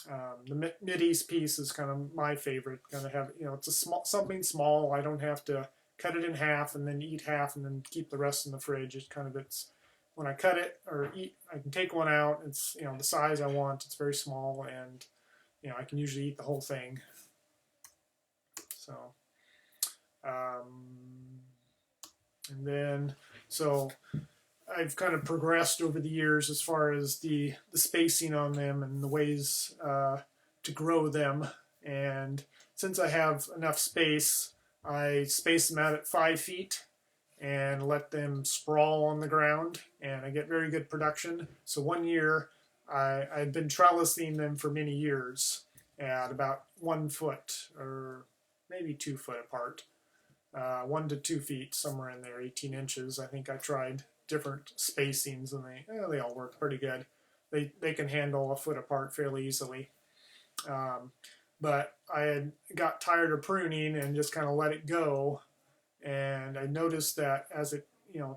The Mideast piece is kind of my favorite. Kind of have, it's something small. I don't have to cut it in half and then eat half and then keep the rest in the fridge. It's kind of when I cut it or eat, I can take one out. It's the size I want. It's very small, and I can usually eat the whole thing. So, and then I've kind of progressed over the years as far as the spacing on them and the ways to grow them. And since I have enough space, I space them out at 5 feet and let them sprawl on the ground, and I get very good production. So one year, I'd been trellising them for many years at about 1 foot or maybe 2 foot apart, 1 to 2 feet, somewhere in there, 18 inches. I think I tried different spacings, and they all work pretty good. They can handle 1 foot apart fairly easily. But I had got tired of pruning and just kind of let it go, and I noticed that as it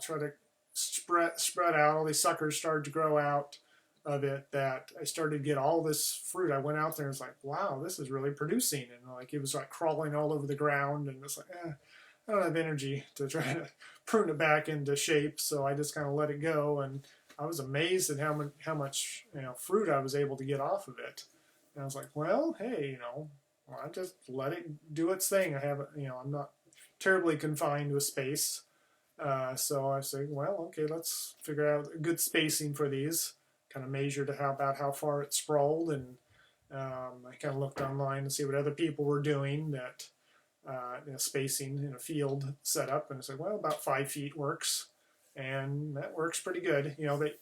tried to spread out, all these suckers started to grow out of it, that I started to get all this fruit. I went out there and was like, wow, this is really producing, and like it was like crawling all over the ground, and it's like, I don't have energy to try to prune it back into shape, so I just kind of let it go, and I was amazed at how much fruit I was able to get off of it. And I was like, well, hey, I just let it do its thing. I haven't, I'm not terribly confined to a space. So I said, well, okay, let's figure out a good spacing for these. Kind of measured about how far it sprawled, and I kind of looked online to see what other people were doing that spacing in a field setup, and I said, well, about 5 feet works, and that works pretty good.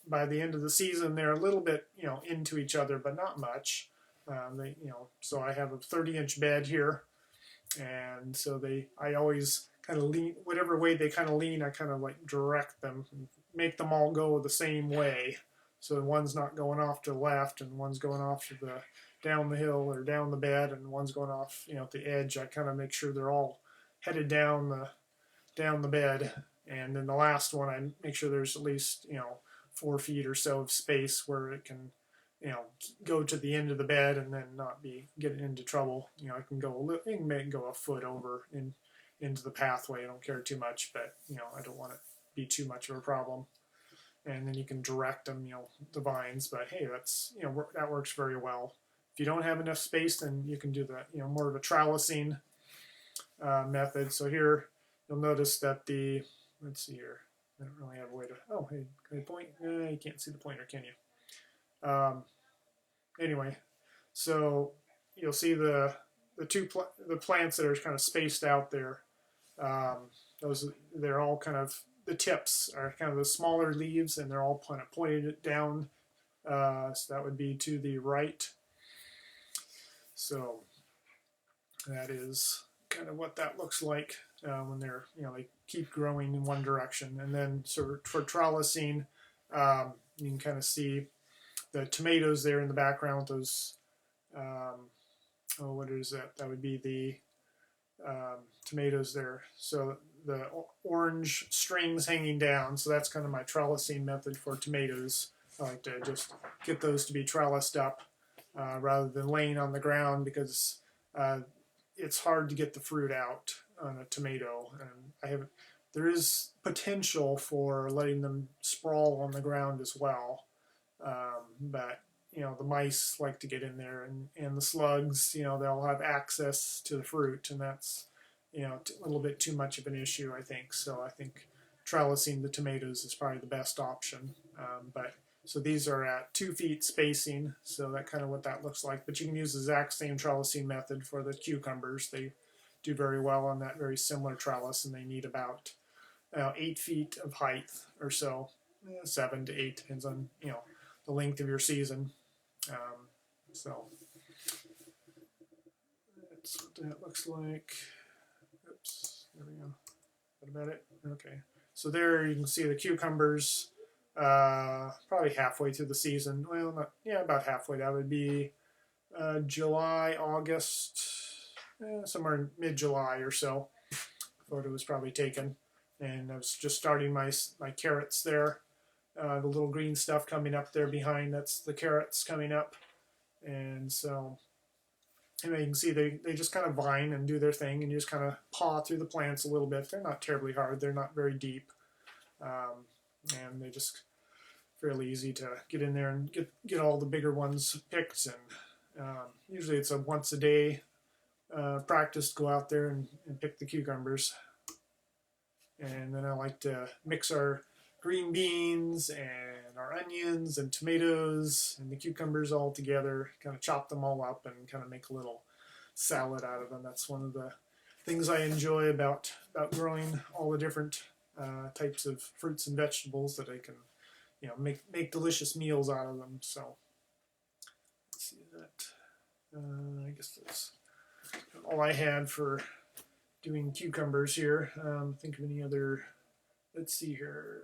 By the end of the season, they're a little bit into each other, but not much. So I have a 30-inch bed here, and so I always kind of lean, whatever way they kind of lean, I kind of like direct them, and make them all go the same way. So one's not going off to the left, and one's going off to down the hill or down the bed, and one's going off, at the edge. I kind of make sure they're all headed down the bed, and then the last one, I make sure there's at least 4 feet or so of space where it can go to the end of the bed and then not be getting into trouble. I can go go 1 foot over into the pathway. I don't care too much, but I don't want it to be too much of a problem. And then you can direct them, the vines. But hey, that's that works very well. If you don't have enough space, then you can do the more of a trellising method. So here you'll notice that let's see here. I don't really have a way to. Oh, hey, can I point? You can't see the pointer, can you? Anyway, so you'll see the plants that are kind of spaced out there. They're all kind of, the tips are kind of the smaller leaves, and they're all kind of pointed down. So that would be to the right. So that is kind of what that looks like when they're they keep growing in one direction. And then for trellising, you can kind of see the tomatoes there in the background. Those what is that? That would be the tomatoes there. So the orange strings hanging down. So that's kind of my trellising method for tomatoes. I like to just get those to be trellised up rather than laying on the ground, because it's hard to get the fruit out on a tomato. And there is potential for letting them sprawl on the ground as well. But the mice like to get in there, and the slugs, they'll have access to the fruit, and that's a little bit too much of an issue, I think. So I think trellising the tomatoes is probably the best option. So these are at 2 feet spacing, so that kind of what that looks like. But you can use the exact same trellising method for the cucumbers. They do very well on that very similar trellis, and they need about 8 feet of height or so, 7 to 8, depends on the length of your season. So that's what that looks like. Oops, there we go. Is that about it? Okay. So there you can see the cucumbers probably halfway through the season. Well, about halfway. That would be July, August, somewhere in mid-July or so. Photo was probably taken. And I was just starting my carrots there. The little green stuff coming up there behind, that's the carrots coming up. And so And you can see they just kind of vine and do their thing, and you just kind of paw through the plants a little bit. They're not terribly hard. They're not very deep. And they just fairly easy to get in there and get all the bigger ones picked. And usually it's a once a day practice to go out there and pick the cucumbers. And then I like to mix our green beans and our onions and tomatoes and the cucumbers all together, kind of chop them all up and kind of make a little salad out of them. That's one of the things I enjoy about growing all the different types of fruits and vegetables, that I can, make delicious meals out of them. So let's see that. I guess that's all I had for doing cucumbers here. Think of any other. Let's see here.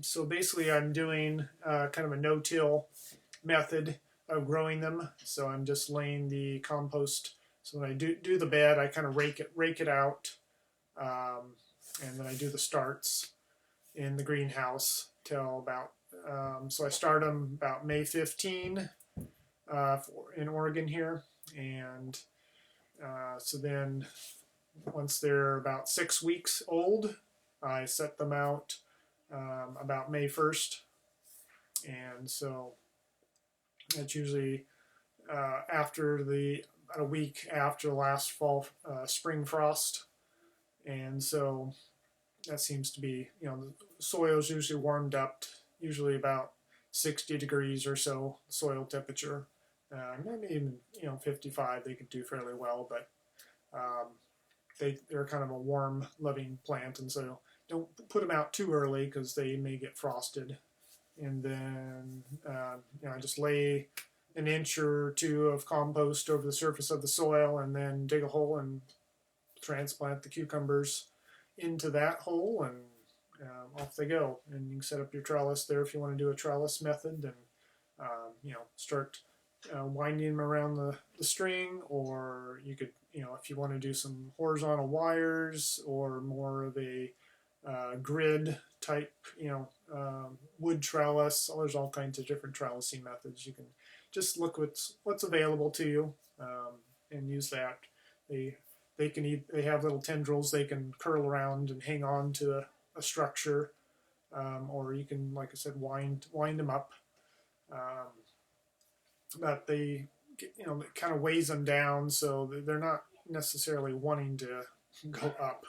So basically, I'm doing kind of a no-till method of growing them. So I'm just laying the compost. So when I do the bed, I kind of rake it out, and then I do the starts in the greenhouse till about. So I start them about May 15 in Oregon here, and so then once they're about 6 weeks old, I set them out about May 1st, and so that's usually after about a week after the last spring frost, and so that seems to be, the soil's usually warmed up, usually about 60 degrees or so soil temperature, maybe even 55 they could do fairly well, but they're kind of a warm loving plant, and so don't put them out too early because they may get frosted. And then I just lay an inch or two of compost over the surface of the soil, and then dig a hole and transplant the cucumbers into that hole, and off they go. And you can set up your trellis there if you want to do a trellis method, and start winding them around the string, or you could, if you want to do some horizontal wires or more of a grid type, wood trellis. There's all kinds of different trellising methods. You can just look what's available to you, and use that. They have little tendrils they can curl around and hang on to a structure, or you can, like I said, wind them up. But it kind of weighs them down, so they're not necessarily wanting to go up.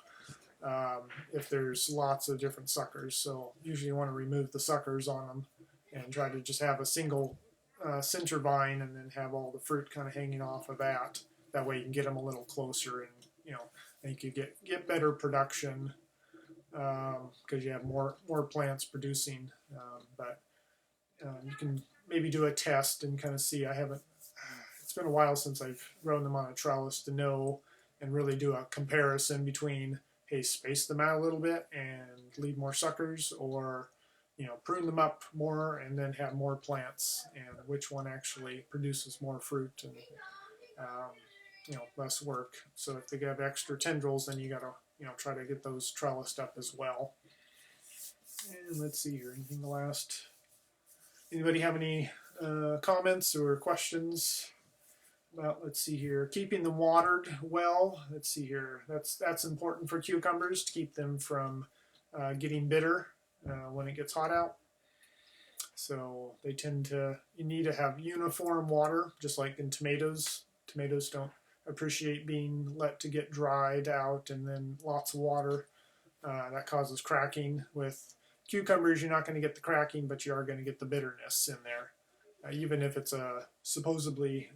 If there's lots of different suckers, so usually you want to remove the suckers on them and try to just have a single center vine, and then have all the fruit kind of hanging off of that. That way you can get them a little closer, and I think you get better production because you have more plants producing. But you can maybe do a test and kind of see. It's been a while since I've grown them on a trellis to know and really do a comparison between, hey, space them out a little bit and leave more suckers, or prune them up more and then have more plants, and which one actually produces more fruit and less work. So if they have extra tendrils, then you gotta try to get those trellised up as well. And let's see here, anything last? Anybody have any comments or questions about, let's see here, keeping them watered well? Let's see here, that's important for cucumbers, to keep them from getting bitter when it gets hot out. So you need to have uniform water, just like in tomatoes. Tomatoes don't appreciate being let to get dried out and then lots of water. That causes cracking. With cucumbers, you're not going to get the cracking, but you are going to get the bitterness in there. Even if it's a supposedly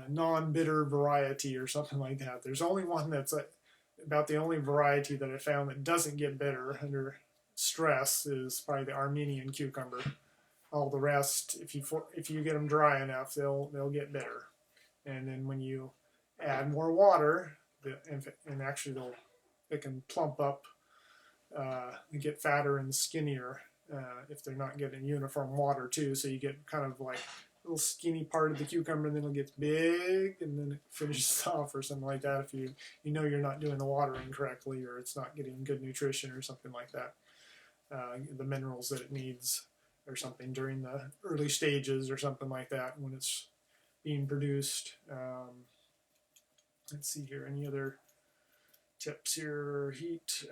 non-bitter variety or something like that. There's only one that's about the only variety that I found that doesn't get bitter under stress is probably the Armenian cucumber. All the rest, if you get them dry enough, they'll get bitter. And then when you add more water, and actually they can plump up and get fatter and skinnier if they're not getting uniform water too. So you get kind of like a little skinny part of the cucumber, and then it gets big, and then it finishes off or something like that. If you you're not doing the watering correctly, or it's not getting good nutrition or something like that, the minerals that it needs or something during the early stages or something like that, when it's being produced. Let's see here, any other tips here? Heat.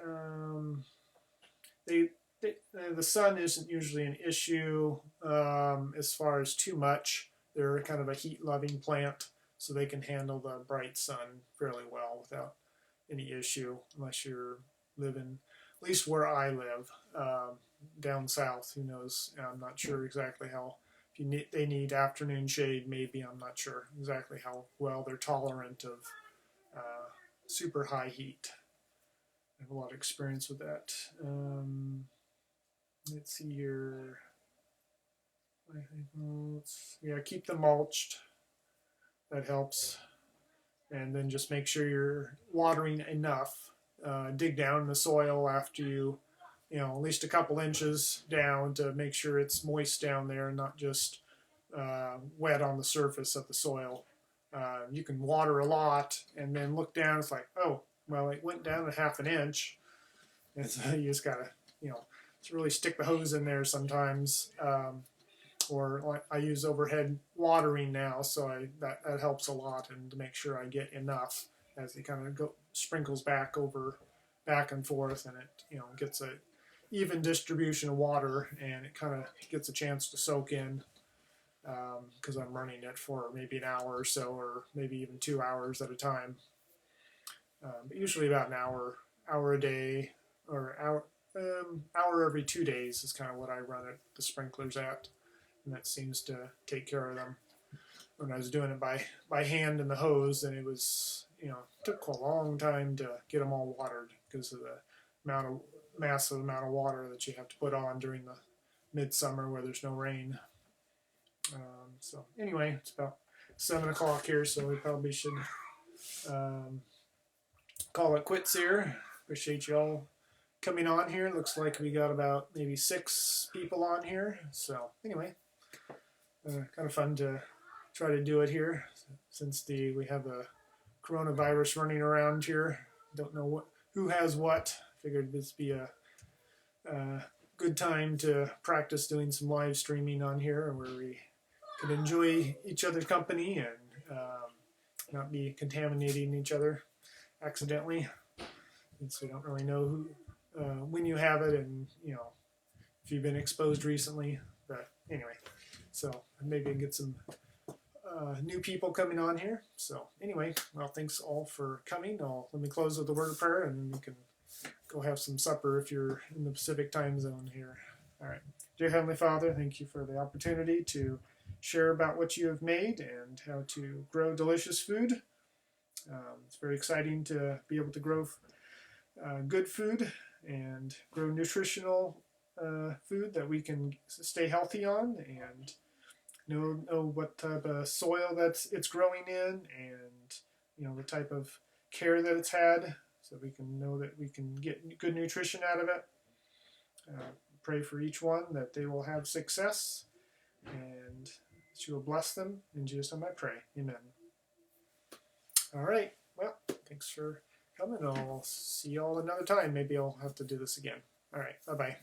The sun isn't usually an issue as far as too much. They're kind of a heat-loving plant, so they can handle the bright sun fairly well without any issue, unless you're living, at least where I live, down south. Who knows? I'm not sure exactly how. If they need afternoon shade, maybe. I'm not sure exactly how well they're tolerant of super high heat. I have a lot of experience with that. Let's see here. Yeah, keep them mulched. That helps. And then just make sure you're watering enough. Dig down in the soil after at least a couple inches down to make sure it's moist down there and not just wet on the surface of the soil. You can water a lot and then look down. It's like, oh, well, it went down a half an inch. And so you just gotta, to really stick the hose in there sometimes. Or I use overhead watering now, so that helps a lot, and to make sure I get enough as it kind of sprinkles back and forth, and it gets a even distribution of water, and it kind of gets a chance to soak in because I'm running it for maybe an hour or so, or maybe even 2 hours at a time. But usually about an hour a day, or hour every 2 days is kind of what I run the sprinklers at. And that seems to take care of them. When I was doing it by hand in the hose, and it was, took a long time to get them all watered because of the massive amount of water that you have to put on during the midsummer where there's no rain. So anyway, it's about 7 o'clock here, so we probably should call it quits here. Appreciate you all coming on here. Looks like we got about maybe 6 people on here. So anyway. Kind of fun to try to do it here since we have a coronavirus running around here. Don't know who has what. Figured this be a good time to practice doing some live streaming on here where we could enjoy each other's company and not be contaminating each other accidentally, since we don't really know who when you have it and if you've been exposed recently. But anyway. So maybe I can get some new people coming on here. So anyway, well, thanks all for coming. Let me close with a word of prayer, and then you can go have some supper if you're in the Pacific time zone here. All right. Dear Heavenly Father, thank you for the opportunity to share about what you have made and how to grow delicious food. It's very exciting to be able to grow good food and grow nutritional food that we can stay healthy on, and know what type of soil it's growing in, and the type of care that it's had, so we can know that we can get good nutrition out of it. Pray for each one that they will have success, and that you will bless them. In Jesus' name I pray. Amen. All right. Well, thanks for coming. I'll see you all another time. Maybe I'll have to do this again. All right. Bye-bye.